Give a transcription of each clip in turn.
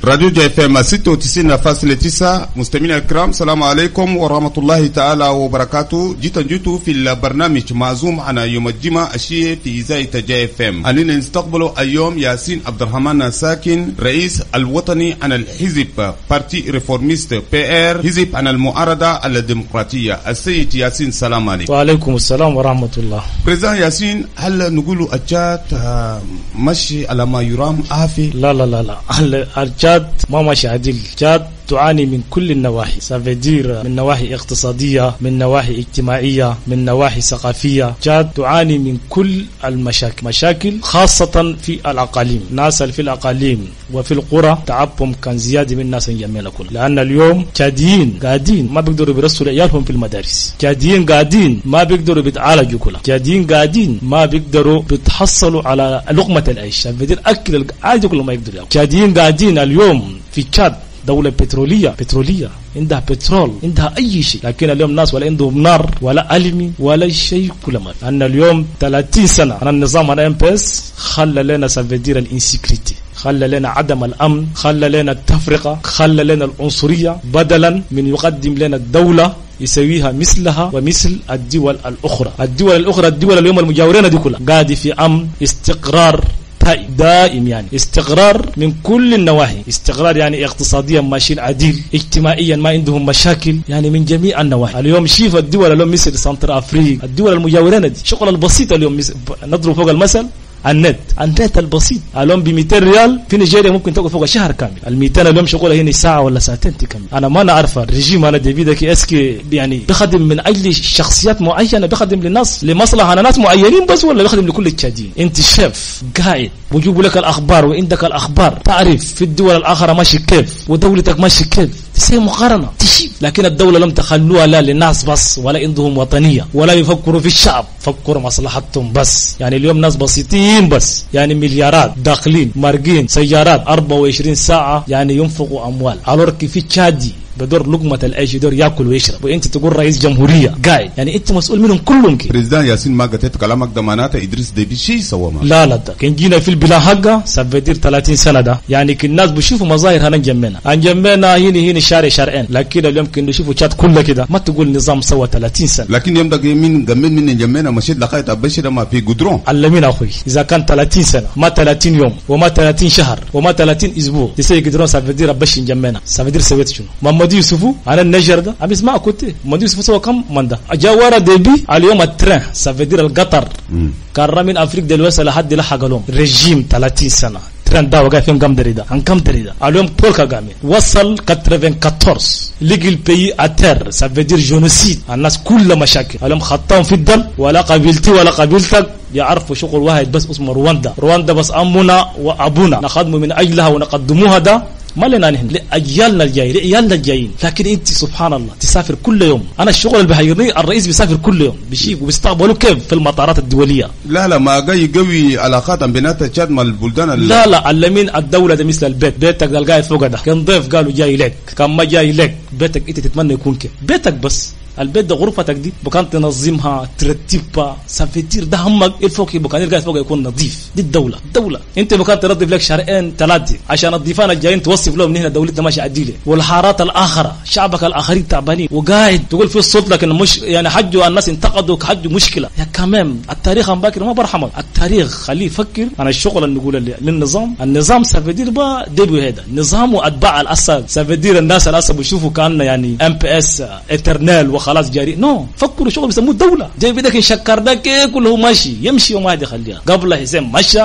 راديو جي اف ام 96.9. مستمعينا الكرام السلام عليكم ورحمة الله تعالى وبركاته. جيتوا في البرنامج معزوم عن يوم الجمعة الشيء في إذاعة جي اف ام. أننا نستقبل اليوم ياسين عبد الرحمن ساكن رئيس الوطني عن الحزب بارتي ريفورميست بي ار، حزب عن المعارضة الديمقراطية. السيد ياسين سلام عليكم. وعليكم السلام ورحمة الله. بريزان ياسين، هل نقول الجاد مشي على ما يرام عافي؟ لا لا لا لا، الجاد ما ماشي عدل. الجاد تعاني من كل النواحي، سافيدير من نواحي اقتصادية، من نواحي اجتماعية، من نواحي ثقافية. جاد تعاني من كل المشاكل، مشاكل خاصة في الأقاليم. الناس في الأقاليم وفي القرى تعبهم كان زيادة من الناس يمين كله، لأن اليوم جاديين قاعدين ما بيقدروا يرسلوا عيالهم في المدارس، جاديين قاعدين ما بيقدروا بيتعالجوا كلها، جاديين قاعدين ما بيقدروا بيتحصلوا على لقمة العيش، سافيدير أكل عادي كله ما يقدروا. جاديين قاعدين اليوم في تشاد، دولة بترولية عندها بترول، عندها أي شيء، لكن اليوم الناس ولا عندهم نار ولا ألمي ولا شيء كل ما. أن اليوم 30 سنة أنا النظام أنا MPS خلى لنا سافيدير الانسكريتي، خلى لنا عدم الأمن، خلى لنا التفرقة، خلى لنا العنصرية، بدلا من يقدم لنا الدولة يسويها مثلها ومثل الدول الأخرى. الدول اليوم المجاورين دي كلها قاعدة في أمن، استقرار دائم، يعني استقرار من كل النواحي، استقرار يعني اقتصاديا ماشيين عديل، اجتماعيا ما عندهم مشاكل، يعني من جميع النواحي. اليوم شوف الدول اليوم مثل سنتر افريقيا، الدول المجاورين دي شغل البسيط اليوم نضرب فوق المثل النت البسيط اليوم ب 200 ريال في نيجيريا ممكن تاخذ فوق شهر كامل. ال 200 اليوم شغلها هنا ساعه ولا ساعتين تكمل. انا ما نعرف الرجيم انا ديفيدك اسكي يعني بيخدم من اجل شخصيات معينه، بيخدم للناس لمصلحه ناس معينين بس، ولا بيخدم لكل التشاديين؟ انت شيف قاعد ويجيبوا لك الاخبار وعندك الاخبار، تعرف في الدول الاخرى ماشي كيف ودولتك ماشي كيف، تسوي مقارنه تشيب. لكن الدوله لم تخلوها لا للناس بس، ولا عندهم وطنيه، ولا يفكروا في الشعب، فكروا مصلحتهم بس. يعني اليوم ناس بسيطين بس، يعني مليارات داخلين مارقين سيارات 24 ساعه، يعني ينفقوا اموال. الورك في تشادي بدور لقمة العيش يدور ياكل ويشرب، وانت تقول رئيس جمهورية قاعد، يعني انت مسؤول منهم كلهم كده. بريزدان ياسين ما قلت كلامك ده معناته ادريس ديبي شيء سوى ما لا ده كان جينا في البلاد حقه سافيدير 30 سنة ده، يعني كل الناس بيشوفوا مظاهر هنجمنا هنا شارعين، لكن اليوم كنا نشوفوا تشاد كله كده، ما تقول نظام سوى 30 سنة. لكن يوم ده مين جمين من جمنا مشيت لقيت ابشر ما في قدرون علمينا اخوي. اذا كان 30 سنة ما 30 يوم وما 30 شهر وما 30 اسبوع تسوي قدرون سافيدير ابشر جمنا، سافيدير سويت شنو؟ محمد يوسف أنا النجر ده أبي اسمع كنت محمد يوسف سوى كم من ده أجاورا دبي اليوم الترين سافيدير القطر كان من أفريقيا دلوقتي لحد لحق لهم رجيم 30 سنة ترند ده وقع فيهم كم دريدا عن كم دريدا اليوم بول كاغامي وصل 94 لقي البي أتر سافيدير جونوسيد، الناس كل مشاكل اليوم خطاهم في الدم، ولا قبيلتي ولا قبيلتك يعرفوا شغل واحد بس اسمه رواندا بس أمنا وأبونا نخدمه من أجلها ونقدموها ده ما لنا نحن لأجيالنا الجايين. لكن انت سبحان الله تسافر كل يوم، انا الشغل البحري الرئيس بيسافر كل يوم بيشيك وبيستقبلوا كيف في المطارات الدوليه. لا ما جاي قوي علاقات بينات تشاد مع البلدان لا علمين الدوله ده مثل البيت، بيتك ده القاعد فوق ده كان ضيف قالوا جاي لك، كان ما جاي لك بيتك انت تتمنى يكون كيف بيتك، بس البيت ده غرفتك دي بكان تنظمها ترتبها سافيتير ده همك الفوق بكان القاعد فوق يكون نظيف. دي الدوله انت بكان تنظف لك شهرين 3 عشان الضيفان الجايين توصف لهم ان هنا دولتنا ماشيه عديله، والحارات الاخره شعبك الاخرين تعبانين وقاعد تقول في الصوت لكن مش يعني حجوا الناس انتقدوا حجوا مشكله. يا كمان التاريخ باكر ما برحمك، التاريخ خليه يفكر. انا الشغل اللي نقول النظام سافيدير با ديبو هذا نظام واتباع الاسد سافيدير. الناس الاسد بيشوفوا كان يعني MPS اترنال خلاص جاري فكروا شغل بيسموه الدولة. جاي بدك نشكر ده كله ماشي يمشي وما حد يخليها. قبل حسين مشى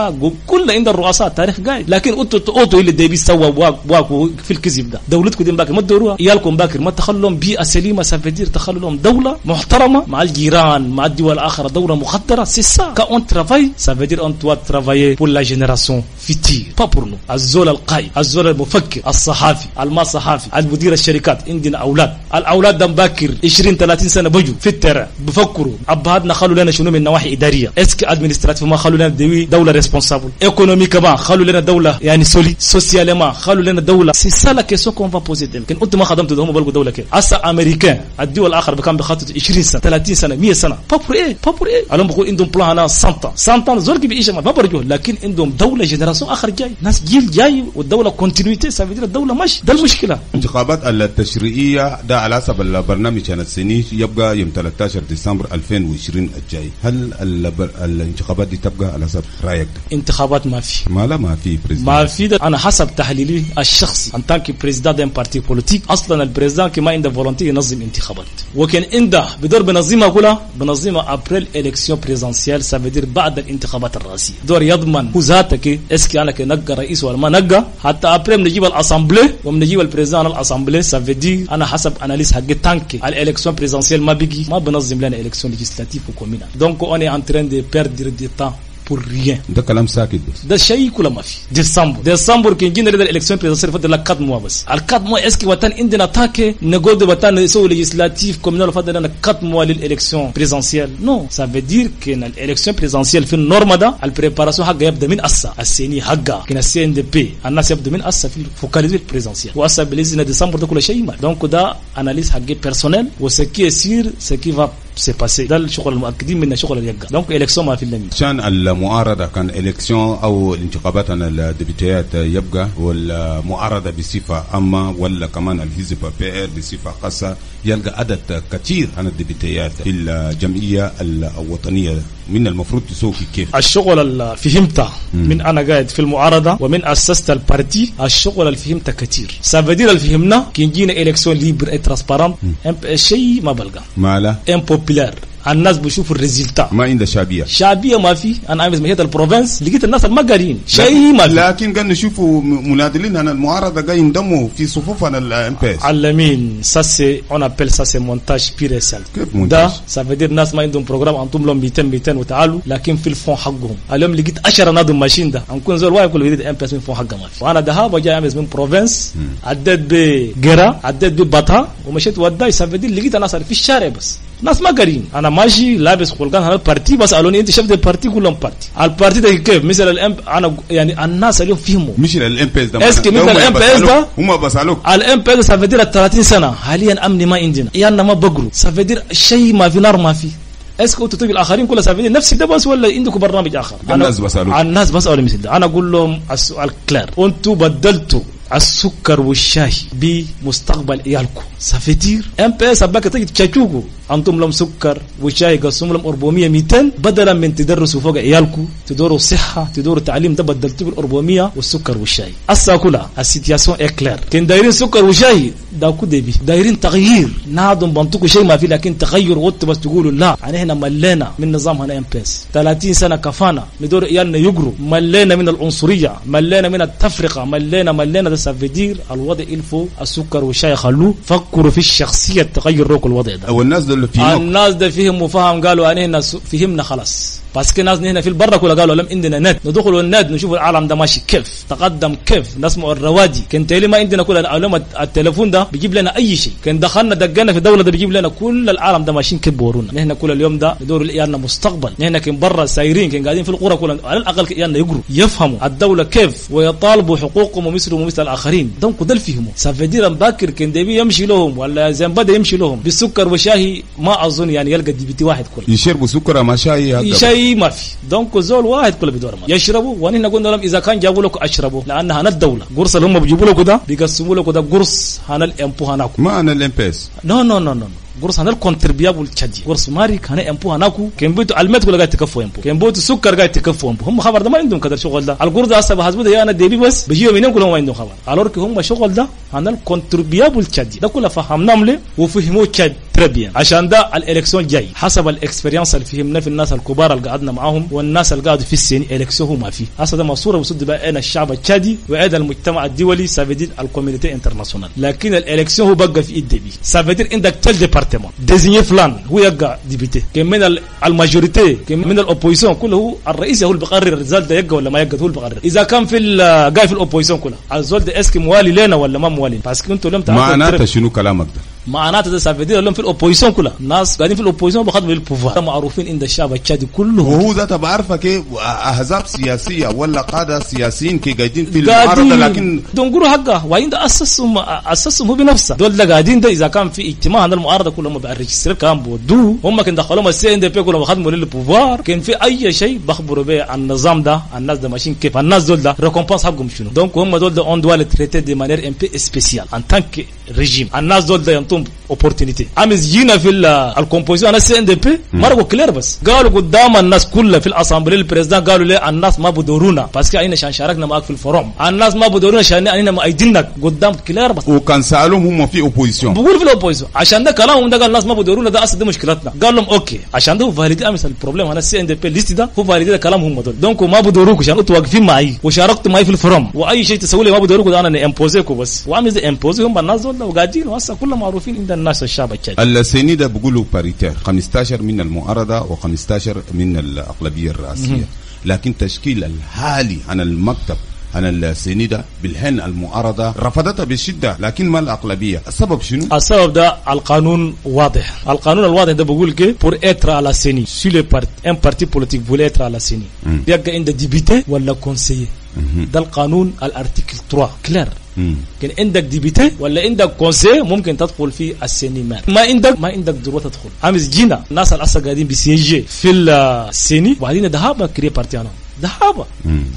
كل عند الرؤساء التاريخ قاعد، لكن اوتو اللي ديبي سوى واقوا في الكذب ده. دولتكم دي باكر ما تدوروها، ايالكم باكر ما تخلوا لهم بيئة سليمة سافيدير، تخلوا لهم دولة محترمة مع الجيران مع الدول الآخرة، دولة مخدرة. سيسا كأون ترافاي سافيدير أون توا ترافاي pour la génération future pas pour nous. الزول القائد، الزول المفكر، الصحافي، المصحافي، المدير الشركات. عندنا أولاد، الأولاد ده باكر 20 20-30 سنه بجوا في الترع بفكروا ابهاتنا خلوا لنا شنو من نواحي اداريه اسك ادمنستراتيف ما خلوا لنا دوله ريسبونسابل ايكونوميك ما خلوا لنا دوله يعني سولي سوسيال ما خلوا لنا دوله سي سا لا كيسيون كون فا بوزي يمكن انت ما خدمتوا هم بلغوا دوله كده اسا امريكان الدول الاخر كان بخطط 20 سنه 30 سنه 100 سنه بابور ايه الان بقول عندهم بلان انا 100 زول بيعيش ما برجو لكن عندهم دوله جنراسيون اخر جاي ناس جيل جاي والدوله كونتينيتي سافيدير الدوله ماشي ده المشكله. انتخابات التشريعيه ده على حسب البرنامج كان السني يبقى يوم 13 ديسمبر 2020 الجاي. هل الانتخابات دي تبقى على حسب رايك ده؟ انتخابات ما في ما في بريزيدنت ما في ده. انا حسب تحليلي الشخصي ان تانك بريزيدنت دين بارتي بوليتيك اصلا البريزيدنت ما عنده فولونتي ينظم انتخابات وكان عنده بدور بنظمها كلها بنظمها ابريل الكسيون بريزنسيال سافيدير بعد الانتخابات الرئاسيه دور يضمن هو ذاتك اسكي انا كنقى رئيس ولا ما نقى حتى ابريل نجيب الاسامبلي وبنجيب البريزيدنت الاسامبلي سافيدير انا حسب اناليز حق تانك الالكسيون بريزنسيال ما بيجي ما بنظم لنا الكسيون ليجيسلاتيف وكومينال دونك اون اي ان ترين دي بيردر دي تان pour rien. ده كلام ساكت بس. ده شيء كله ما في. ديسمبر كان جينا لده الإلكسيون بريزنسيال فضل لك 4 mois بس. 4 mois اسكي وطن عندنا تاكي نقول وطن يسوي ليجيسلاتيف كومينال فضل لنا 4 mois للإلكسيون بريزنسيال. نو ça veut dire que الإلكسيون بريزنسيال في النورما ده البريباراسيون حقها يبدأ من أسا السيني حقها كنا السي ان دي بي الناس يبدأ من أسا في فوكاليزي بريزنسيال وأسا بليزنا ديسمبر ده كل شيء ما. دونك ده أناليز حقي بيرسونيل وسكي يصير سكي va se passer ده الشغل المؤكدين من شغل اليقظة. دونك إلكسيون ما في اللمي. عشان المعارضة كان إلكسيون أو الانتخابات عن الديبيتيات يبقى والمعارضة بصفة عامة ولا كمان الحزب بي بصفة خاصة يلقى عدد كثير عن الديبيتيات في الجمعية الوطنية من المفروض تسوي كيف الشغل اللي فهمته من أنا قاعد في المعارضة ومن أسست البارتي الشغل اللي فهمته كثير سافدير اللي فهمنا كي جينا إلكسيون ليبر ترانسبارنت شيء ما بلقى ماله امبوبولار الناس بيشوفوا الريزلتا ما عنده شعبيه ما في. انا عايز مهية البروفنس لقيت الناس ما قارين شيء ما في. لكن قاعد نشوفوا منادلين عن المعارضه قاعد يندموا في صفوفنا الام بي اس علمين ساسي اون ابل ساسي مونتاج بيرسال ده سافدير ناس ما عندهم بروجرام انتم لهم 200 وتعالوا لكن في الفون حقهم اليوم لقيت 10 نادم ماشين ده نكون زول واي كل بديت ام بي اس من فون حقه ما في. وانا ذهب جاي عامل من بروفنس عديت بجرا عديت ببطا ومشيت وداي سافدير لقيت ناس في الشارع بس ناس ما قارين. انا ماشي لابس خلقان هذا البارتي بس قالوني انت شفت البارتي كلهم بارتي البارتي ده كيف مثل الام انا يعني الناس اليوم فهموا مش الام بي اس ده اسكي مثل الام بي اس ده هم بسالوك الام بي اس سافدير 30 سنه حاليا امني ما عندنا يعني ما بقروا سافدير شيء ما في نار ما في اسكو تطيب الاخرين كلها سافدير نفس ده بس ولا عندكم برنامج اخر؟ الناس بسالوا مثل ده انا اقول لهم السؤال كلير انتم بدلتوا السكر والشاي بمستقبل عيالكم سافدير ام بي اس اباك تجي تشاكوكو انتم لهم سكر وشاي قسموا لهم 400 200 بدلا من تدرسوا فوق عيالكم تدوروا صحه تدوروا تعليم ده بدلتوا بال 400 والسكر والشاي اسا كلها السيتياسيون اي كلير كان دايرين سكر وشاي دا كدبي دايرين تغيير نادم بنطقوا شيء ما في لكن تغير وقت بس تقولوا لا احنا ملينا من نظام هنا ام بي اس 30 سنه كفانا ندور عيالنا يجروا ملينا من العنصريه ملينا من التفرقه ملينا ده سافدير الوضع الفو السكر والشاي خلوه فكروا في الشخصيه تغير روك الوضع ده. والناس ده اللي فيه الناس ده فيهم وفهم قالوا انا فهمنا خلاص بس كي ناس هنا في البر كلها قالوا لم عندنا نت ندخلوا النت نشوف العالم ده ماشي كيف تقدم كيف نسمع الروادي كنت لي ما عندنا كل العالم التليفون ده بيجيب لنا اي شيء كان دخلنا دقنا في الدوله ده بيجيب لنا كل العالم ده ماشيين كيف بورونا نحن كل اليوم ده ندور لنا مستقبل نحن كن برا سايرين كن قاعدين في القرى كلها على الاقل كيانا يقروا يفهموا الدوله كيف ويطالبوا حقوقهم ومثلهم ومثل الاخرين دونك ده فهموا سافدير باكر كان دبي يمشي لهم ولا زنبده يمشي لهم بالسكر وشاي ما اظن يعني يلقى ديبتي واحد كله يشربوا سكر ما شاي شيء ما في دونك زول واحد كله بدور ما يشربوا ونحن قلنا لهم اذا كان جابوا لكم اشربوا لان هنا الدوله قرص اللي هم بيجيبوا لكم ده بيقسموا لكم ده قرص هنا الامبو هناكم ما انا الام بي اس نو قرص هنا الكونتريبيابل تشادي قرص ماري هنا امبو هناكو كان بيتو المت كله قاعد تكفوا امبو كان بيتو سكر قاعد تكفوا امبو هم خبر ده ما عندهم كذا شغل ده القرص ده هسه بحسبه ده انا ديبي بس بيجيوا منهم كلهم ما عندهم خبر الورك هم شغل ده هنا الكونتريبيابل تشادي ده كله فهمناهم له وفهموا تشاد تربيا عشان ده الالكسيون جاي حسب الاكسبيرينس اللي فهمنا في الناس الكبار اللي قعدنا معاهم والناس اللي قاعدوا في السن الكسيون ما في هسه ده مصوره وصد بقى انا الشعب التشادي وعيد المجتمع الدولي سافدير الكوميونيتي انترناسيونال لكن الالكسيون هو بقى في الدبي سافدير عندك تل ديبارتمون ديزيني فلان هو يقع ديبيتي كم من الماجوريتي كم من الاوبوزيشن كله الرئيس هو اللي بيقرر الرزالة ده يقع ولا ما يقع هو اللي بيقرر اذا كان في قاعد في الاوبوزيشن كله الزول ده اسكي موالي لنا ولا ما موالي بس انتوا لم تعرفوا معناته شنو كلامك ده معناته ça veut dire لهم في الاوبوزيسيون كلها ناس قاعدين في الاوبوزيسيون بخدموا البوفوار معروفين عند الشعب التشادي كله. وهو ذاته بعرفه كيف احزاب سياسيه ولا قاده سياسيين كي قاعدين في المعارضه لكن دونغورو حقه وعند اسسهم هو بنفسه دول قاعدين ده اذا كان في اجتماع عند المعارضه كلهم بيرجستر كان بودو هم كان دخلوا السي ان دي بي كلهم خدموا للبوفوار كان في اي شيء بخبروا به عن النظام ده الناس ده ماشيين كيف الناس دول ده ريكومبانس حقهم شنو دونك هم دول ده اون دوا لي تريتي دي مانير ان بي سبيسيال ان تانك ريجيم الناس دول ده ينطون اوبورتونيتي امس جينا في الكومبوزيشن انا السي ان دي بي مرقوا كلير بس قالوا قدام الناس كلها في الاسامبليه البريزيدنت قالوا ليه الناس ما بدورونا باسكو احنا عشان شاركنا معاك في الفوروم الناس ما بدورونا عشان احنا مؤيدينك قدام كلير بس وكان سالهم هم في اوبوزيسيون بقول في الاوبوزيسيون عشان ده كلامهم ده قال الناس ما بدورونا ده اصل دي مشكلتنا قال لهم اوكي عشان ده فاليدي امس البروبليم انا السي ان دي بي ليست ده هو فاليدي كلامهم دول دونك ما بدوروك عشان انتوا واقفين معي وشاركتوا معي في الفوروم واي شيء تسوي لي ما بدوروك ده انا امبوزيكو بس وعامل زي امبوزي هم الناس دول وقاعدين وهسه كلهم معروفين عند الناس الشعب التشادي. السيني ده بيقولوا باريتير 15 من المعارضه و15 من الاغلبيه الرئاسيه لكن تشكيل الحالي عن المكتب عن السيني ده بالهن المعارضه رفضتها بشده لكن ما الاغلبيه السبب شنو؟ السبب ده القانون واضح القانون الواضح ده بيقول كي pour être à la CENI si le parti un parti politique voulait être à la CENI بيبقى عند ديبيتي ولا كونسيي ده القانون الارتيكل 3 كلير كان عندك ديبيتي ولا عندك كونسي ممكن تدخل في السيني ما عندك ضروره تدخل امس جينا الناس الاسا قاعدين بيسيجي في السيني وبعدين ذهبنا كري بارتيانا ذهبا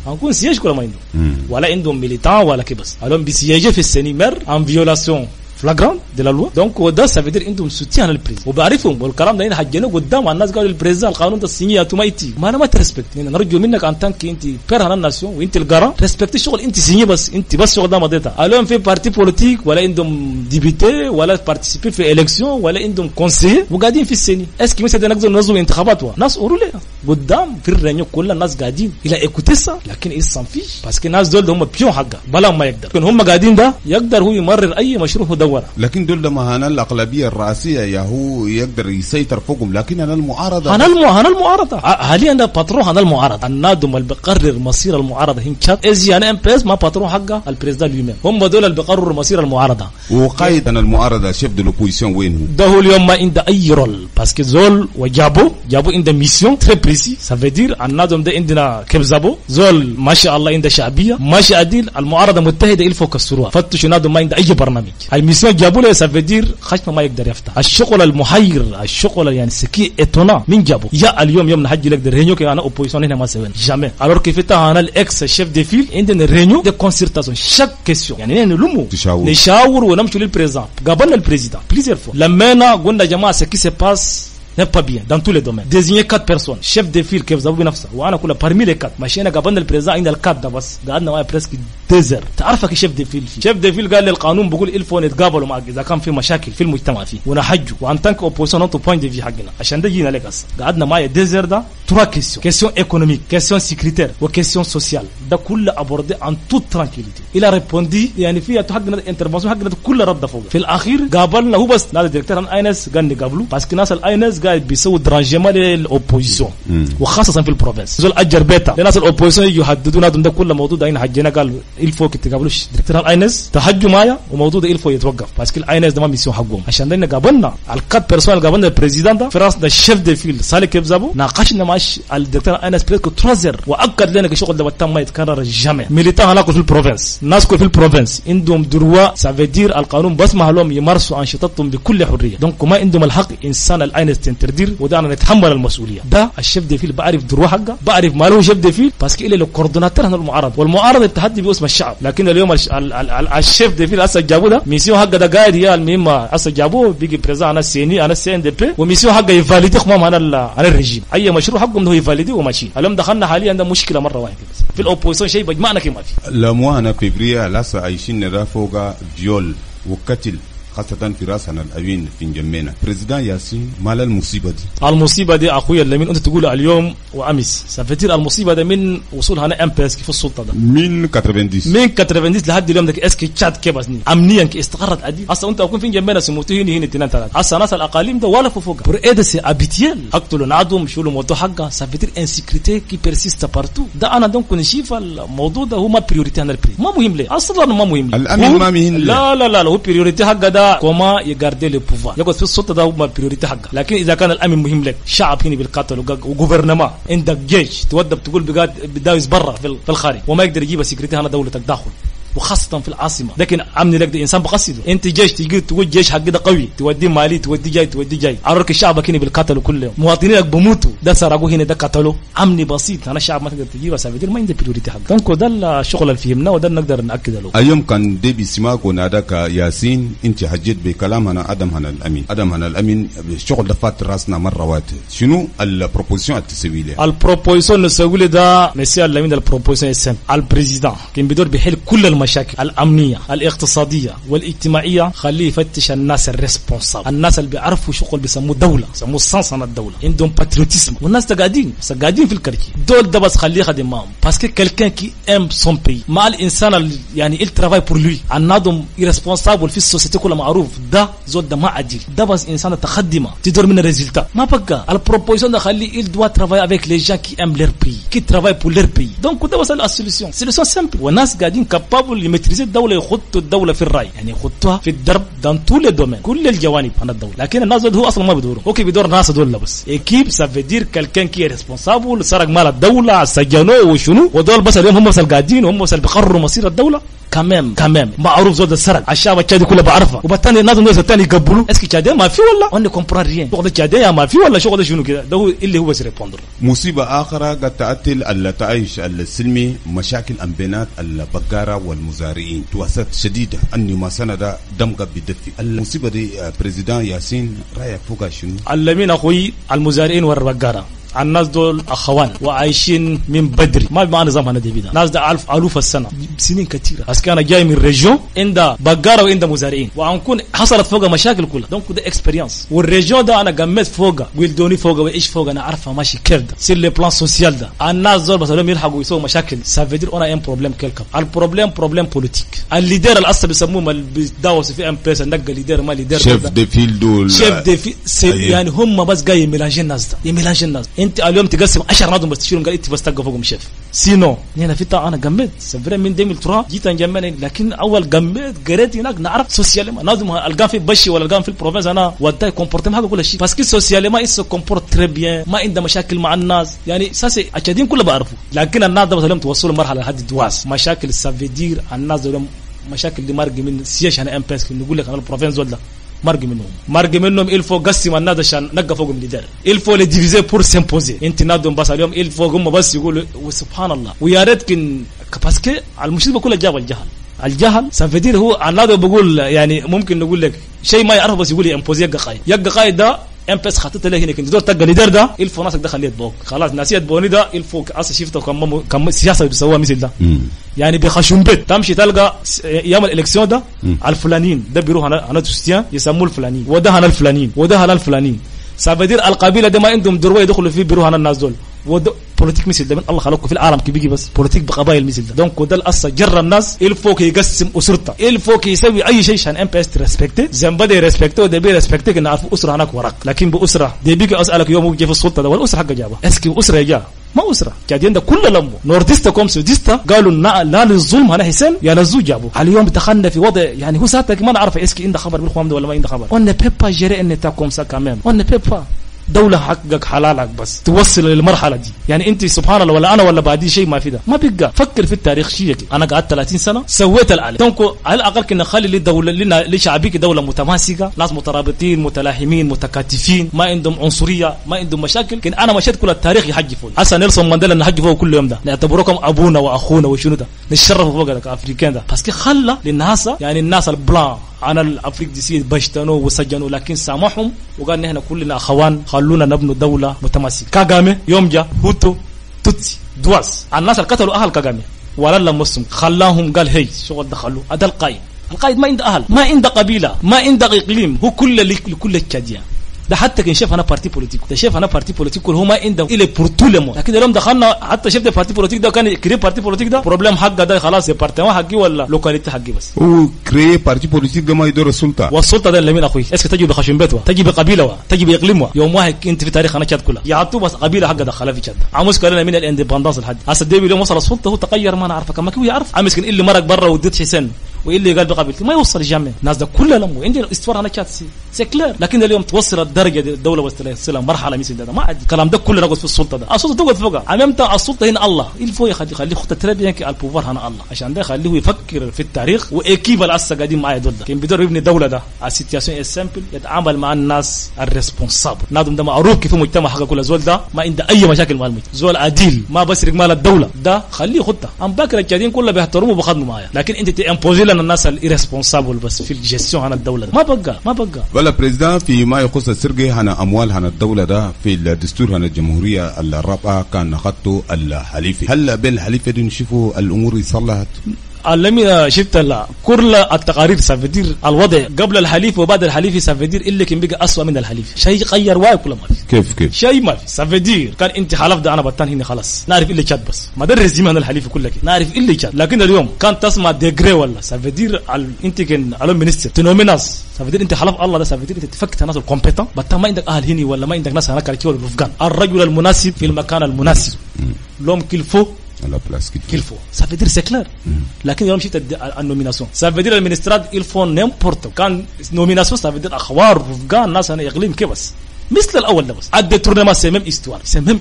هنكون سياج كل ما عندهم ولا عندهم ميليتان ولا كبس اليوم بيسيجي في السيني مير ان فيولاسيون flagrant de la loi donc وده ça veut dire عندهم soutien للبريزيدنت وبعرفهم والكلام ده هنا حجنا قدام الناس قالوا البريزيدنت القانون ده السينيه تومايتي ما انا ما تريسبكت نرجو منك ان تانك انت بيرهنا الناسيون وانت القرا ريسبكت الشغل انت سينيه بس انت بس شغل ده مضيتها اليوم في بارتي بوليتيك ولا عندهم ديبيتي ولا بارتيسيبي في الكسيون ولا عندهم كونسي وقاعدين في السيني اسكي مثلا نقدر ننظم انتخابات ناس قولوا لنا قدام في الرنيو كل الناس قاعدين الى ايكوتيسا لكن يصن فيش باسكو الناس دول هم بيو حقه بلا ما يقدر لكن هم قاعدين ده يقدر هو يمرر اي مشروع هو دوره لكن دول ما هنا الأغلبية الرئاسية يا هو يقدر يسيطر فوقهم لكن أنا المعارضة أنا المعارضة حاليا أنا باترون أنا المعارضة النادم اللي بقرر مصير المعارضة هنشات إزي أنا MPS ما باترون حقه البريزيدنت اليومين هم دول اللي بقرروا مصير المعارضة وقائد أنا المعارضة شيف دو لوبوزيسيون وين هو ده هو اليوم ما عنده أي رول باسكو زول وجابوا عنده ميسيون تري بريسي ça veut dire النادم ده عندنا كيف زابو زول ما شاء الله عنده شعبية ماشي عديل المعارضة متحدة إلفو كسروها فتشوا نادم ما عنده أي برنامج الميسيون جابوا له ça veut dire خشمه ما يقدر يفتح الشغل المحير الشغل يعني سكي اتونا من جابو يا اليوم يوم نحجي لك رينيو كي انا اوبوزيسيون هنا ما سوين جامي الور كيف انا الاكس شيف دي فيل عندنا رينيو دي كونسيرتاسيون شاك كيسيون يعني نلمو نشاور ونمشي للبريزيدنت قابلنا البريزيدنت بليزير فوا لما قلنا يا جماعه سكي سي باس n'est pas bien dans tous les domaines. Désigner 4 personnes, chef de file que vous avez بنفسه وانا كلها parmi les 4 ماشينا قابلنا البريزيدنت عند ال4 ده بس قعدنا معاه بريسك 2 تعرف كيف شيف دي فيل شيف دي فيل قال لي القانون بيقول الفو نتقابلوا معك اذا كان في مشاكل في المجتمع فيه ونحجوا وان تانك اوبوزيشن نوت بوينت دي في حقنا عشان ده جينا لك هسه قعدنا معاه 2 ده 3 كيسيون ايكونوميك كيسيون سيكريتير وكيسيون سوسيال ده كله ابوردي ان توت ترانكيليتي الى ريبوندي يعني فيها حقنا انترفنسيون حقنا كله رد فوق في الاخير قابلنا هو بس نادي الدكتور اينس قال نقابله باسكو ناس الاينس قاعد بيسوي جمال الاوبوزيسيون وخاصه في البروفنس زول اجر بيتا الناس الاوبوزيسيون يحددون هذا كله موضوع هنا حجينا قال الفو تقابلوش دكتور الاينس تحجوا معايا وموضوع الفو يتوقف باسكو الاينس ده ما ميسيون حقهم عشان ده قابلنا الكات بيرسونال قابلنا البريزيدنت فراس ده الشيف دي فيل سالك كبزابو ناقشنا مع الدكتور اينس بريسكو ترازر واكد لنا الشغل ده تم ما يتكرر جامع ميليتان هناك في البروفنس الناس كل في البروفنس عندهم دروا سافيدير القانون بس ما لهم يمارسوا انشطتهم بكل حريه دونك ما عندهم الحق انسان الاينس تنتردير وده انا نتحمل المسؤوليه ده الشيف دي فيل بعرف دروه حقه بعرف ما له شيف دي فيل باسكو الى الكورديناتور هنا المعارضه والمعارضه التحدي باسم الشعب لكن اليوم الشيف دي فيل هسه جابوه ده ميسيون حقه ده قاعد يا المهم هسه جابوه بيجي بريزا انا سيني انا سي ان دي بي وميسيون حقه يفاليدي خمام انا الرجيم اي مشروع حقهم هو يفاليدي وماشي اليوم دخلنا حاليا عندنا مشكله مره واحده بس في الاوبوزيشن شيء بجمعنا كما في لموانا فبراير لسه عايشين رافوغا فيول وقتل خاصة في راسنا الأبين في جمينا بريزيدان ياسين مال المصيبة دي أخويا اللي من أنت تقول اليوم وأمس سفتير المصيبة ده من وصولها أنا MPS كيف السلطة ده من 90 لحد اليوم ده اسكي تشات كيبسني أمنيا كي استقرت أدي أصلا أنت أكون في جمينا سموتين هنا 2-3 أصلا ناس الأقاليم ده ولا فوق بريدة سي أبيتيال أقتلوا نعدهم شولوا موضوع حقه سفتير انسكريتي كي بيرسيست بارتو ده أنا دونك نشوف الموضوع ده هو ما بريوريتي أنا البري ما مهم ليه أصلا ما مهم ليه الأمن ما مهم لا هو بريوريتي حقه ده ده كوما يغاردي لو بوفوار يقعد في السلطه ده هو البريوريتي حقه. لكن اذا كان الامن مهم لك شعب هنا بالقتل وغوفرنما عندك جيش تودب تقول بداوز برا في الخارج وما يقدر يجيب سكرتي هنا دولتك داخل وخاصة في العاصمة. لكن عمني لك ده إنسان بقصده. أنت جيش تيجي تقول جيش حق ده قوي تودي مالي تودي جاي عرك الشعب كني بالقتل كله مواطنينك بموتوا ده سرقوا هنا ده قتلوا عمني بسيط. أنا الشعب ما تقدر تجيبه سافيدير ما عنده بريوريتي حق. دونك ده الشغل اللي فهمناه وده نقدر نأكد له. اليوم كان ديبي سماك وناداك ياسين أنت حجيت بكلام أنا أدم هنا الأمين الشغل ده فات راسنا مرات. شنو البروبوزيشن التسوي له؟ البروبوزيشن التسوي له ده مسيا الأمين البروبوزيشن السن البريزيدان كان بدور بيحل كل المشاكل الأمنية الاقتصادية والاجتماعية. خليه يفتش الناس الريسبونسابل الناس اللي بيعرفوا شغل بيسموه دولة بيسموه سانسان الدولة عندهم باتريوتيزم والناس قاعدين في الكركي دول ده بس خليه يخدم معهم باسكو كلكان كي ام سون بي مع الانسان يعني il travaille pour lui النادم irresponsable في السوسيتي كلها معروف ده زود ده ما عديل ده بس انسان تخدمه تدور من الريزلتا ما بقى البروبوزيشن ده خليه il doit travailler avec les gens qui aiment leur pays qui travaillent pour leur pays. donc ده بس السوليوشن سمبل والناس قاعدين كابابل يمتريزوا الدولة يخطوا الدولة في الرأي يعني يخطوها في الدرب دان طول الدومين كل الجوانب عن الدولة. لكن الناس هو أصلا ما بدوره اوكي بدور ناس دول بس اكيب سافيدير كالكان كي ريسبونسابل سرق مال الدولة سجنوه وشنو ودول بس اليوم هم بس القاعدين وهم بس اللي بيقرروا مصير الدولة. كمان معروف زود السرق الشعب التشادي كله بعرفه وبالتالي الناس الناس الثاني يقبلوا اسكي تشادي ما في ولا اون كومبران ريان شغل تشادي ما في ولا شغل شنو كده ده هو اللي هو بس ريبوندر. مصيبة آخرى قد تأتي التعايش السلمي مشاكل بينات البقارة والمزارعين توسط شديدة أني ما سند دمك بدفي المصيبة دي بريزيدان ياسين رأيك فوقها شنو؟ الذين أخوي المزارعين والبقارة الناس دول أخوان وعايشين من بدري ما بمعنى نظام هنا دي ناس ده ألوف السنة سنين كثيرة بس كان جاي من ريجيون عند بقارة وعند مزارعين وعنكون حصلت فوق مشاكل كلها. دونك ده اكسبيرينس والريجيون ده أنا قمت فوق ويلدوني فوق وإيش فوق أنا عارفة ماشي كيف ده سير لي بلان سوسيال ده الناس دول بس لهم يلحقوا يسووا مشاكل سافيدير أنا بروبليم كيلكم البروبليم بوليتيك الليدر الأصل بيسموه اللي بيداوس في ام بيس نقى ليدر ما ليدر شيف دي فيلد يعني هم بس جاي يميلاجين الناس ده انت اليوم تقسم 10 نادم بس تشيلهم قال انت بس تلقى فوقهم شيف سينو هنا في انا قمت سفرين من 2003 جيت انجمني لكن اول قمت قريت هناك نعرف سوسياليما نادم القان في بشي ولا القان في البروفنس انا وداي كومبورتم هذا كل شيء باسكو سوسياليما اس كومبورت تري بيان ما عنده مشاكل مع الناس يعني ساسي اكاديم كله بعرفوا. لكن الناس ده مثلا توصلوا مرحله لحد الدواس مشاكل سافيدير الناس دول مشاكل اللي مرق من سياش انا ام بيس نقول لك انا البروفنس ولا مرق منهم الفو قسم الناس عشان نقى فوقهم ليدر الفو لي ديفيزي بور سيمبوزي انت نادم بس اليوم الفو هم بس يقولوا وسبحان الله ويا ريت كن باسكو المشكله كلها جاب الجهل سافيدير هو النادم بقول يعني ممكن نقول لك شيء ما يعرف بس يقول يمبوزي يقى قايد ده ام بس خطط له هنا كنت دور تلقى ليدر ده الفو ناسك ده خليت بوك خلاص ناسيت بوني ده الفو اصلا شفته كم سياسه بيسووها مثل ده يعني بخشم بيت تمشي تلقى يوم الالكسيون ده الفلانيين ده بيروح انا تستيان يسموه الفلانيين وده انا الفلانيين وده انا الفلانيين سافيدير القبيله ده ما عندهم دروه يدخلوا فيه بيروح انا الناس دول وده بوليتيك مثل ده من الله خلقه في العالم كي بيجي بس بوليتيك بقبائل مثل ده. دونك ده الاصل جرى الناس الفوق يقسم اسرته الفوق يسوي اي شيء عشان ام بي اس ريسبكت زنبا دي ريسبكت وده بي ريسبكت ان عارف اسره هناك وراك. لكن باسره دي بيجي اسالك يوم يجي في السلطه ده والاسره حق جابه اسكي اسره جا ما اسره كادين ده كله لمه نورديستا كوم سوديستا قالوا لا للظلم انا حسين يا لزو جابوا اليوم دخلنا في وضع يعني هو ساعتك ما نعرف اسكي عنده خبر بالخوام ده ولا ما عنده خبر اون بيبا جيري ان تاكم سا كمان اون بيبا دولة حقك حلالك بس توصل للمرحلة دي يعني انت سبحان الله ولا انا ولا بعدي شيء ما في ده ما بيبقى. فكر في التاريخ شيء انا قعدت 30 سنة سويت العالم دونك على الاقل كنا نخلي للدولة لنا لشعبيك دولة متماسكة ناس مترابطين متلاحمين متكاتفين ما عندهم عنصرية ما عندهم مشاكل. لكن انا مشيت كل التاريخ يحجفوا حسن نيلسون مانديلا نحجفوا كل يوم ده نعتبركم ابونا واخونا وشنو ده نشرفوا فوق ده كافريكان ده بس خلى للناس يعني الناس البلان أنا الأفريق دي سيد بشتنوا وسجنوا لكن سامحهم وقال نحن كلنا أخوان خلونا نبنوا دولة متماسكة. كاغامي يوم جا هوتو توتسي دواس الناس اللي قتلوا أهل كاغامي ولا لمسهم خلاهم قال هي شغل دخلوا هذا القائد ما عنده أهل ما عنده قبيلة ما عنده إقليم هو كل التشادية ده حتى كان شايف انا بارتي بوليتيك ده شايف انا بارتي بوليتيك هو ما عنده الى بورتولمو. لكن اليوم دخلنا حتى شفت بارتي بوليتيك ده كان كري بارتي بوليتيك ده بروبليم حقه ده خلاص البارتيما حقي ولا لوكاليتي حقي بس هو كري بارتي بوليتيك ده ما يدور السلطه والسلطه ده اللي مين اخوي اسك تجي بخشم بيتوا تجي بقبيله تجي باقليمها يوم واحد انت في تاريخ انا تشاد كلها يعطوا بس قبيله حقه دخلها في تشاد عموس كلنا من الاندبندنس الحد هسه ديبي اليوم وصل السلطه هو تغير ما نعرف كما هو يعرف عمس كان اللي مرق برا وديت حسين واللي قال بقبيلتي ما يوصل جامع. الناس ده كلها لموا عندنا استوار هنا كات سي كلير. لكن اليوم توصل الدرجه دي الدوله وصلت مرحله مثل ده ما عاد الكلام ده كله نقص في السلطه ده. السلطه تقعد فوقها امامت السلطه هنا الله الفو يخلي خطه تربيه البوفر هنا الله عشان ده يخليه يفكر في التاريخ واكيب الاسا قاعدين معايا دول ده كان بيقدر يبني دوله ده على سيتياسيون السامبل يتعامل مع الناس الريسبونسابل. نادم ده معروف كيف مجتمع حق كل زول ده ما عنده اي مشاكل مع المجتمع. زول عديل ما بسرق مال الدوله ده خليه خطه. ام باكر الجادين كله بيحترموا وبخدموا معايا. لكن انت تامبوزي لنا الناس الريسبونسابل بس في الجيستيون هنا الدوله ده ما بقى ولا بريزيدان في ما يخص السرقه هنا اموال هنا الدوله ده في الدستور هنا الجمهوريه الرابعه كان خطوا الحليفه. هل بين الحليفه دي نشوفوا الامور صلحت؟ لم شفت كل التقارير سافدير الوضع قبل الحليف وبعد الحليف سافدير اللي كان بقى أسوأ من الحليف. شيء غير واي كل ما في. كيف شيء ما في سافدير كان انت حلف ده انا بطان هنا خلاص نعرف اللي شاد بس ما درس دي من الحليف كله كده نعرف اللي شاد. لكن اليوم كان تسمع ديجري ولا سافدير انت كان على مينستر تنوميناس سافدير انت حلف الله ده سافدير انت تفكت الناس الكومبيتنت بطان ما عندك اهل هنا ولا ما عندك ناس هناك كده الرفقان. الرجل المناسب في المكان المناسب لوم كيلفو كيلفو سافدير سيكلر. لكن يوم شفت النوميناسيون سافدير المينستراد الفو نيمبورتو كان نوميناسيون سافدير اخوار رفقان ناس انا اقليم كده بس مثل الاول ده بس عد تورنما سيمم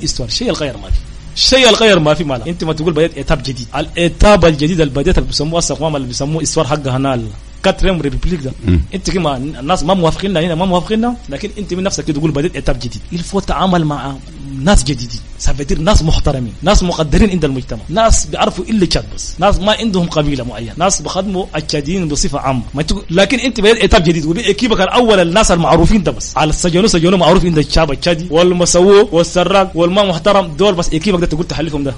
استوار شيء الغير ما في الشيء الغير ما في ماله. انت ما تقول بديت ايتاب جديد الاتاب الجديد اللي بديت بيسموه الصقوام اللي بيسموه استوار حقها هنا كاتريم ريبوبليك ده انت كما الناس ما موافقين هنا ما موافقين لكن انت من نفسك تقول بديت ايتاب جديد الفو تعامل مع ناس جديدين سافدير ناس محترمين ناس مقدرين عند المجتمع ناس بيعرفوا اللي تشاد بس ناس ما عندهم قبيله معينه ناس بخدموا التشادين بصفه عامه لكن انت بديت ايتاب جديد وباكيبك الاول الناس المعروفين ده بس على السجنوا معروف عند الشعب التشادي والمسوو والسراق والما محترم دول بس اكيبك ده تقول تحلفهم ده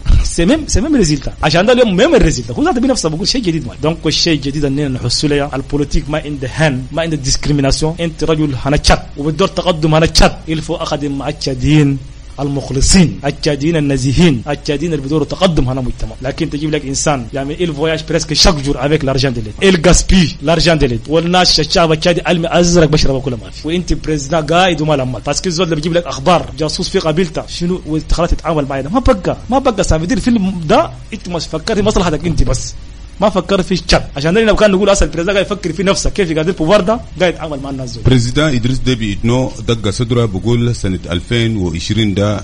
سمم ريزلتا عشان ده اليوم مهم الريزلتا هو ذاته بنفسه بقول شيء جديد ما دونك الشيء الجديد اننا نحس له البوليتيك ما عنده هان ما عنده ديسكريميناسيون. انت رجل هنا تشاد وبدور تقدم هنا تشاد الفو اخذ مع التشادين المخلصين التشادين النزيهين التشادين اللي بدوروا تقدم هنا مجتمع. لكن تجيب لك انسان يعني الفواياج بريسك شاك جور افيك لارجان ديليت الغاسبي لارجان ديليت والناس الشعب التشادي علم ازرق بشرب كل ما في وانت بريزيدنت قايد وما لما باسكو الزول اللي بيجيب لك اخبار جاسوس في قبيلته شنو وخلاص تتعامل معاه ما بقى سافدير فيلم ده انت مش فكرت مصلحتك انت بس ما فكر في الشاب عشان لو كان نقول اصلا البريزيدنت قاعد يفكر في نفسه كيف قاعد يبوفر ده قاعد يتعامل مع الناس. بريزيدنت ادريس ديبي اتنو دق صدره بقول سنه 2020 ده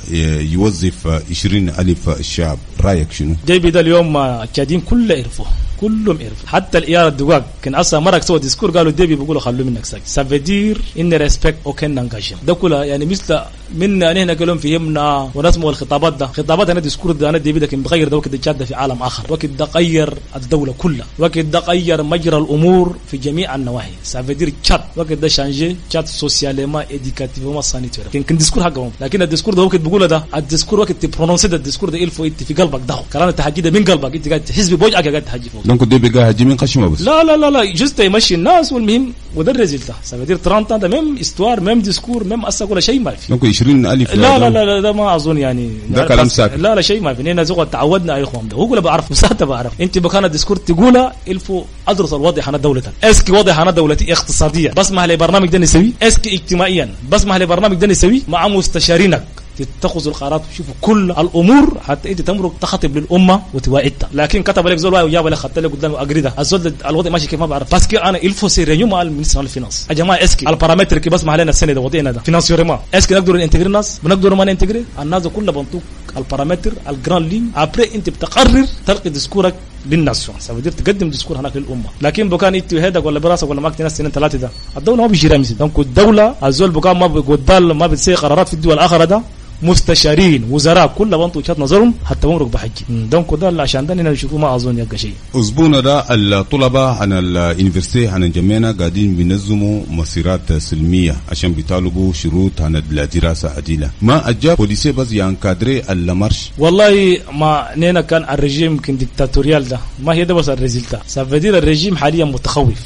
يوظف 20,000 الشعب. رايك شنو؟ ديبي ده اليوم التشادين كله يعرفوه كلهم يعرفوا حتى الإيار الدقاق كان أصلا مرة سوى ديسكور قالوا ديبي بيقولوا خلوا منك ساكت سافدير إن ريسبكت أوكن نانجاشن ده كله يعني مثل من أنا هنا كلهم فهمنا ونسموا الخطابات ده خطابات أنا ديسكور ده أنا ديبي ده كان بغير ده وقت الجادة في عالم آخر وقت ده غير الدولة كلها وقت ده غير مجرى الأمور في جميع النواحي سافدير تشات وقت ده شانجي تشات سوسياليما إديكاتيفوما سانيتير كان ديسكور حقهم لكن الديسكور ده وقت بيقوله ده الديسكور وقت تبرونونسي ده الديسكور ده إلفو إنت في قلبك ده كلام تحجي ده من قلبك أنت قاعد تحس بوجعك قاعد تحجي فوق دونك دي بقى هجي من قشمه بس لا جست يمشي الناس والمهم وده الريزلت سافدير 30 ده ميم استوار ميم ديسكور ميم أسا ولا شيء ما في دونك 20,000 لا ده ما أظن يعني ده كلام ساكت لا شيء ما في هنا زغوا تعودنا يا إخوان ده هو ولا بعرف مساعدة بعرف أنت بكان الديسكور تقوله إلفو أدرس الوضع هنا دولتك اسكي وضع هنا دولتي اقتصادية بسمح لي برنامج ده نسوي اسكي اجتماعيا بسمح لي برنامج ده نسوي مع مستشارينك تتخذ القرارات وشوفوا كل الامور حتى انت تمرق تخطب للامه وتوعدها. لكن كتب لك زول وجاب لك خط لك قدامه اجريده الزول الوضع ماشي كيف ما بعرف باسكو انا الفو سيرينيو مع المينستر الفينانس يا جماعه اسكي البارامتر كي بسمح لنا السنه ده وضعنا ده فينانسيوريما اسكي نقدر ننتجر الناس بنقدر ما ننتجر الناس كلها بنطوق البارامتر الجران لين ابري انت بتقرر تلقي ديسكورك للناس سافدير تقدم ديسكور هناك للامه. لكن بكان انت هيدك ولا براسك ولا معك ناس سنين ثلاثه ده الدوله ما بيجي رامسي دونك الدوله الزول بكان ما بيقدر ما بتسي قرارات في الدول الاخرى ده مستشارين وزراء كل بنطوا وجهات نظرهم حتى بمرق بحج دونك ده عشان ده نشوفه ما اظن يبقى شيء. اسبوعنا ده الطلبه عن اليونيفرسيتي عن الجامعه قاعدين بينظموا مسيرات سلميه عشان بيطالبوا شروط عن الدراسه عديله. ما اجاب بوليسي بس ينكادري المارش والله ما نينا كان الرجيم كان ديكتاتوريال ده ما هي ده بس الريزلتا سافدير الرجيم حاليا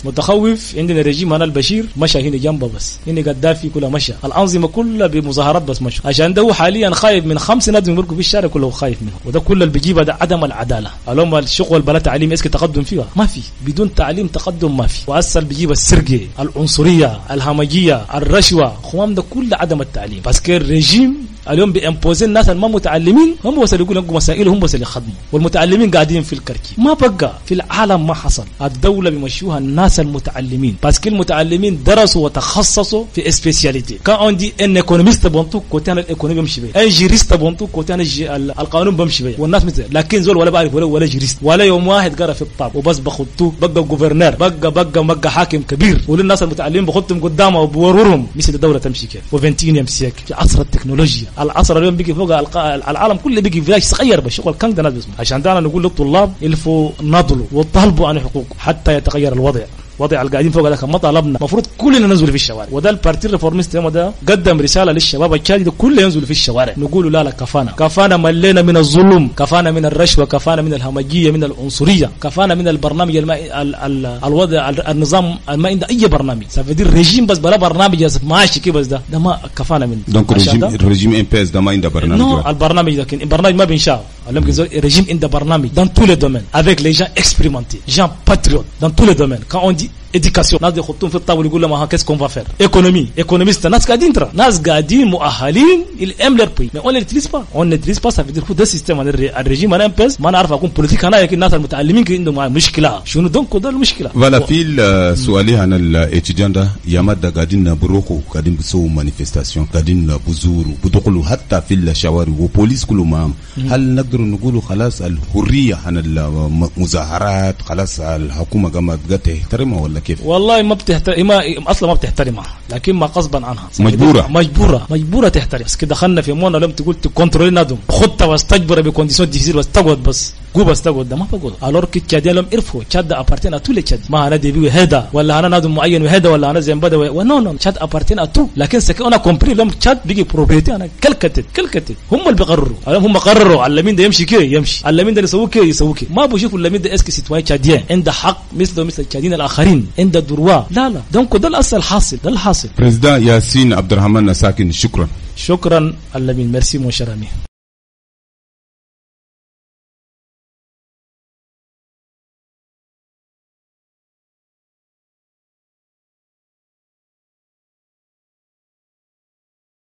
متخوف عندنا الرجيم انا البشير مشى هنا جنبه بس هنا قدافي كلها مشى الانظمه كلها بمظاهرات بس مشى عشان ده حاليا خايف من 5 ناس بيمرقوا في الشارع كله خايف منه وده كل اللي بيجيبه ده عدم العداله. اليوم الشغل بلا تعليم اسكي تقدم فيها ما في بدون تعليم تقدم ما في واسال بيجيب السرقه العنصريه الهمجيه الرشوه خوام ده كل عدم التعليم بس الرجيم اليوم بإمبوزين الناس ما متعلمين هم بس يقول لكم مسائل هم بس اللي يخدموا والمتعلمين قاعدين في الكركي. ما بقى في العالم ما حصل. الدولة بيمشوها الناس المتعلمين بس كل المتعلمين درسوا وتخصصوا في سبيسياليتي. كان عندي ان ايكونوميست بنطق كوتان الايكونومي بمشي بيه، ان جيريست بنطق كوتان القانون بمشي بيه والناس مثل. لكن زول ولا بعرف ولا جيريست ولا يوم واحد قرا في الطاب وبس بخطوه بقى جوفرنر بقى حاكم كبير وللناس المتعلمين بخطهم قدامه وبورورهم. مثل الدولة تمشي كيف وفنتين يمسيك في عصر التكنولوجيا. العصر اليوم بيجي فوق العالم كله بيجي فلاش صغير بالشغل كان ده ناس بيسمع. عشان ده انا نقول للطلاب الفوا نضلوا وطالبوا عن حقوق حتى يتغير الوضع. وضع القاعدين فوق ده ما طلبنا المفروض كلنا ننزل في الشوارع. وده البارتي الريفورميست ده قدم رساله للشباب الشادي كله ينزل في الشوارع. نقول لا كفانا ملينا من الظلم، كفانا من الرشوه، كفانا من الهمجيه، من العنصريه، كفانا من البرنامج الوضع النظام ما عنده اي برنامج. سافدي الرجيم بس بلا برنامج ماشي كده بس ده ما كفانا منه. دونك الرجيم ام بي اس ده ما عنده برنامج. نو البرنامج ده البرنامج ما بينشاف. الرجيم عنده برنامج dans tous les domaines avec les gens expérimentés, gens patriotes dans tous les domaines. Quand on dit éducation ناس يخطون في الطاوله يقول لهم كيس كون فافير ايكونومي ايكونوميست ناس قاعدين ترى ناس قاعدين مؤهلين الاملر بي ما اون نتريس با اون نتريس با سافيدير ده سيستم الرجيم انا ام بي اس ما نعرف اكون بوليتيك انا لكن الناس المتعلمين عندهم مشكله شنو دونك ده المشكله. فوالا في سؤالي عن الاتيديان ده يا ماده قاعدين بروحوا قاعدين بيسووا مانيفستاسيون قاعدين بزوروا بدخلوا حتى في الشوارع وبوليس كله معهم. هل نقدر نقول خلاص الحريه عن المظاهرات خلاص الحكومه قامت تحترمها ولا كيف؟ والله ما اصلا ما بتحترمها لكن ما غصبا عنها مجبوره تحترم. بس كده دخلنا في مونا لم تقول تكنترول نادم خطه واستجبر بكونديسيون ديفيسيل بس تقعد بس جو بس تقعد ده ما بقول. الور كي تشاد لهم عرفوا تشاد ابارتين اتو لتشاد ما انا ديبي هذا ولا انا نادم معين وهذا ولا انا زي بدوي ونو تشاد ابارتين اتو لكن انا كومبري لهم تشاد بيجي بروبريتي انا كلكتت هم اللي بيقرروا. هم قرروا على مين ده يمشي كده يمشي على مين ده يسوي كده ما بشوفوا اللي مين ده اسكي سيتواي تشاديان عنده حق مثل التشادين الاخرين عنده دروا. لا دونك ده الاصل الحاصل ده الحاصل. بريزيدان ياسين عبد الرحمن ساكن شكرا اللمين ميرسي مون شير امي.